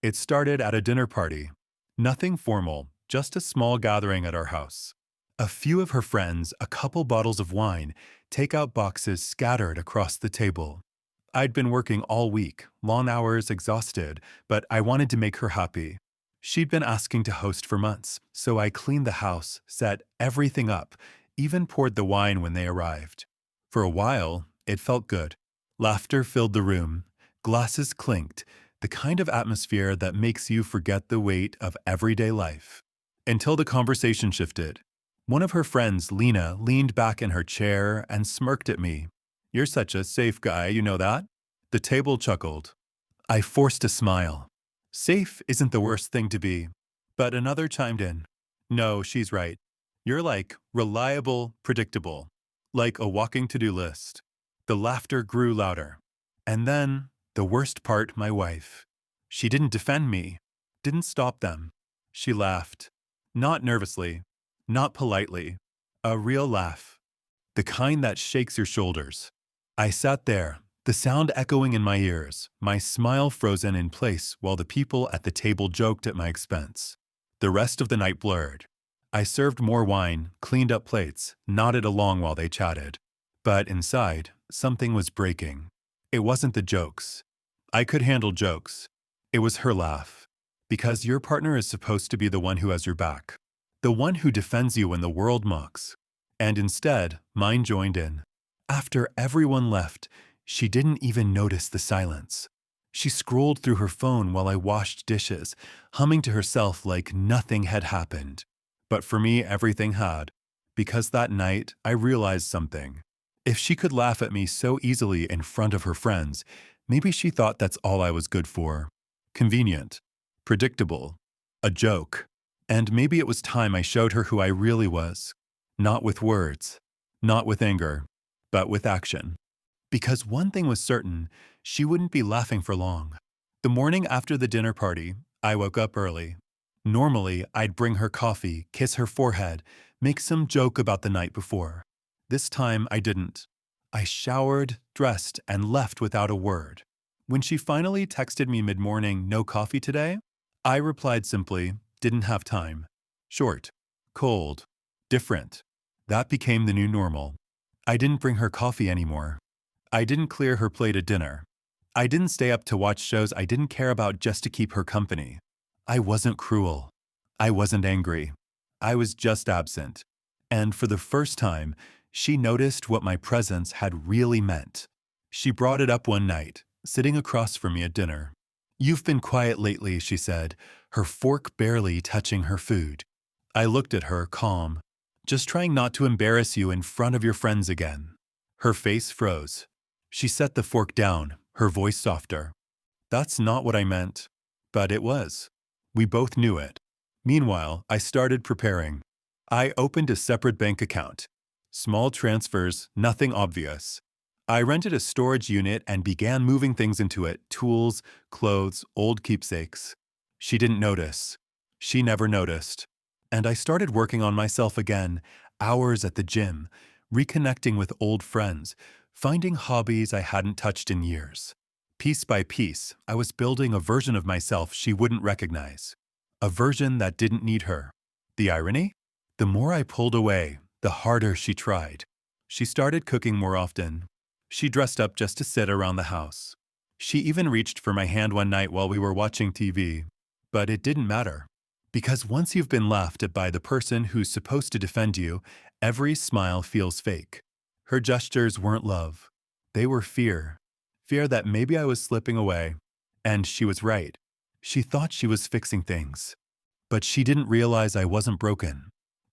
It started at a dinner party. Nothing formal, just a small gathering at our house. A few of her friends, a couple bottles of wine, takeout boxes scattered across the table. I'd been working all week, long hours, exhausted, but I wanted to make her happy. She'd been asking to host for months, so I cleaned the house, set everything up, even poured the wine when they arrived. For a while, it felt good. Laughter filled the room, glasses clinked, the kind of atmosphere that makes you forget the weight of everyday life. Until the conversation shifted. One of her friends, Lena, leaned back in her chair and smirked at me. "You're such a safe guy, you know that?" The table chuckled. I forced a smile. Safe isn't the worst thing to be. But another chimed in. "No, she's right. You're like reliable, predictable. Like a walking to-do list." The laughter grew louder. And then, the worst part, my wife. She didn't defend me, didn't stop them. She laughed. Not nervously, not politely. A real laugh. The kind that shakes your shoulders. I sat there, the sound echoing in my ears, my smile frozen in place while the people at the table joked at my expense. The rest of the night blurred. I served more wine, cleaned up plates, nodded along while they chatted. But inside, something was breaking. It wasn't the jokes. I could handle jokes. It was her laugh. Because your partner is supposed to be the one who has your back. The one who defends you when the world mocks. And instead, mine joined in. After everyone left, she didn't even notice the silence. She scrolled through her phone while I washed dishes, humming to herself like nothing had happened. But for me, everything had. Because that night, I realized something. If she could laugh at me so easily in front of her friends, maybe she thought that's all I was good for. Convenient. Predictable. A joke. And maybe it was time I showed her who I really was. Not with words. Not with anger. But with action. Because one thing was certain, she wouldn't be laughing for long. The morning after the dinner party, I woke up early. Normally, I'd bring her coffee, kiss her forehead, make some joke about the night before. This time, I didn't. I showered, dressed, and left without a word. When she finally texted me mid-morning, "No coffee today?" I replied simply, "Didn't have time." Short. Cold. Different. That became the new normal. I didn't bring her coffee anymore. I didn't clear her plate at dinner. I didn't stay up to watch shows I didn't care about just to keep her company. I wasn't cruel. I wasn't angry. I was just absent. And for the first time, she noticed what my presence had really meant. She brought it up one night, sitting across from me at dinner. "You've been quiet lately," she said, her fork barely touching her food. I looked at her, calm. "Just trying not to embarrass you in front of your friends again." Her face froze. She set the fork down, her voice softer. "That's not what I meant." But it was. We both knew it. Meanwhile, I started preparing. I opened a separate bank account. Small transfers, nothing obvious. I rented a storage unit and began moving things into it, tools, clothes, old keepsakes. She didn't notice. She never noticed. And I started working on myself again, hours at the gym, reconnecting with old friends, finding hobbies I hadn't touched in years. Piece by piece, I was building a version of myself she wouldn't recognize. A version that didn't need her. The irony? The more I pulled away, the harder she tried. She started cooking more often. She dressed up just to sit around the house. She even reached for my hand one night while we were watching TV. But it didn't matter. Because once you've been laughed at by the person who's supposed to defend you, every smile feels fake. Her gestures weren't love. They were fear. Fear that maybe I was slipping away. And she was right. She thought she was fixing things. But she didn't realize I wasn't broken.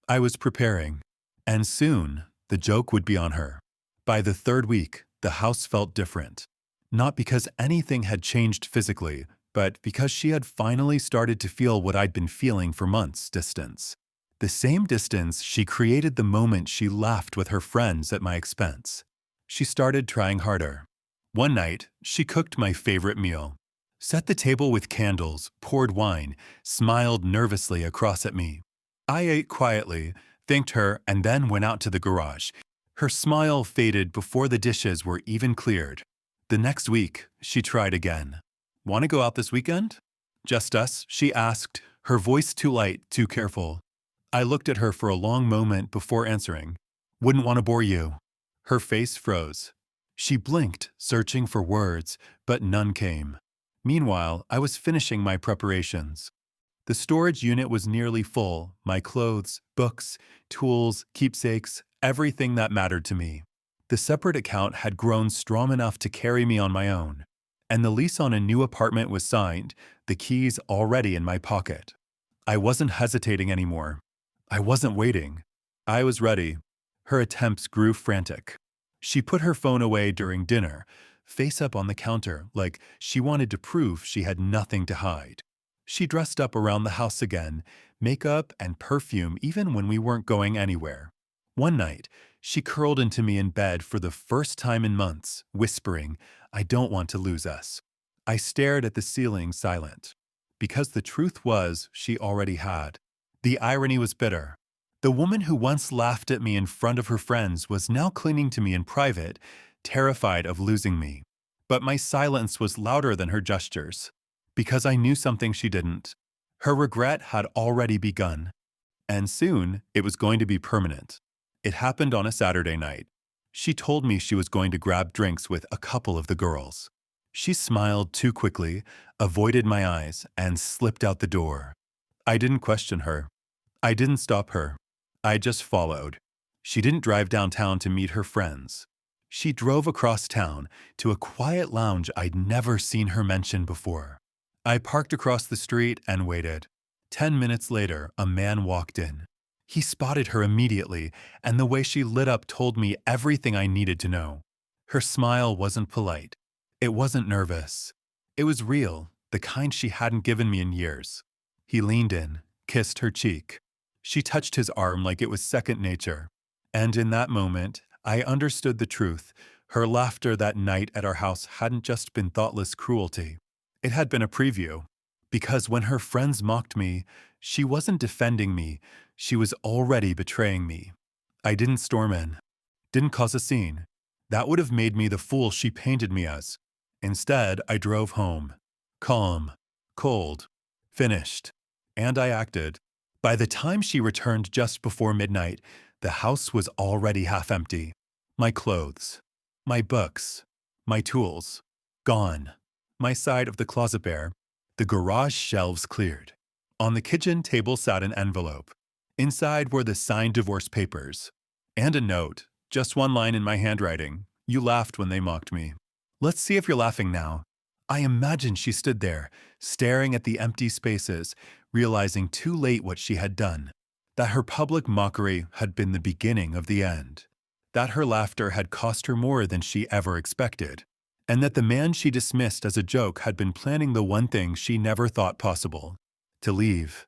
I was preparing. And soon, the joke would be on her. By the third week, the house felt different. Not because anything had changed physically, but because she had finally started to feel what I'd been feeling for months, distance. The same distance she created the moment she laughed with her friends at my expense. She started trying harder. One night, she cooked my favorite meal. Set the table with candles, poured wine, smiled nervously across at me. I ate quietly, thanked her, and then went out to the garage. Her smile faded before the dishes were even cleared. The next week, she tried again. "Want to go out this weekend?" Just us? She asked, her voice too light, too careful. I looked at her for a long moment before answering. Wouldn't want to bore you. Her face froze. She blinked, searching for words, but none came. Meanwhile, I was finishing my preparations. The storage unit was nearly full, my clothes, books, tools, keepsakes, everything that mattered to me. The separate account had grown strong enough to carry me on my own, and the lease on a new apartment was signed, the keys already in my pocket. I wasn't hesitating anymore. I wasn't waiting. I was ready. Her attempts grew frantic. She put her phone away during dinner, face up on the counter, like she wanted to prove she had nothing to hide. She dressed up around the house again, makeup and perfume even when we weren't going anywhere. One night, she curled into me in bed for the first time in months, whispering, "I don't want to lose us." I stared at the ceiling silent. Because the truth was, she already had. The irony was bitter. The woman who once laughed at me in front of her friends was now clinging to me in private, terrified of losing me. But my silence was louder than her gestures, because I knew something she didn't. Her regret had already begun, and soon it was going to be permanent. It happened on a Saturday night. She told me she was going to grab drinks with a couple of the girls. She smiled too quickly, avoided my eyes, and slipped out the door. I didn't question her. I didn't stop her. I just followed. She didn't drive downtown to meet her friends. She drove across town to a quiet lounge I'd never seen her mention before. I parked across the street and waited. 10 minutes later, a man walked in. He spotted her immediately, and the way she lit up told me everything I needed to know. Her smile wasn't polite. It wasn't nervous. It was real, the kind she hadn't given me in years. He leaned in, kissed her cheek. She touched his arm like it was second nature. And in that moment, I understood the truth. Her laughter that night at our house hadn't just been thoughtless cruelty. It had been a preview. Because when her friends mocked me, she wasn't defending me. She was already betraying me. I didn't storm in. Didn't cause a scene. That would have made me the fool she painted me as. Instead, I drove home. Calm. Cold. Finished. And I acted. By the time she returned just before midnight, the house was already half empty. My clothes, my books, my tools, gone. My side of the closet bare, the garage shelves cleared. On the kitchen table sat an envelope. Inside were the signed divorce papers. And a note, just one line in my handwriting. You laughed when they mocked me. Let's see if you're laughing now. I imagined she stood there, staring at the empty spaces, realizing too late what she had done. That her public mockery had been the beginning of the end. That her laughter had cost her more than she ever expected. And that the man she dismissed as a joke had been planning the one thing she never thought possible: to leave.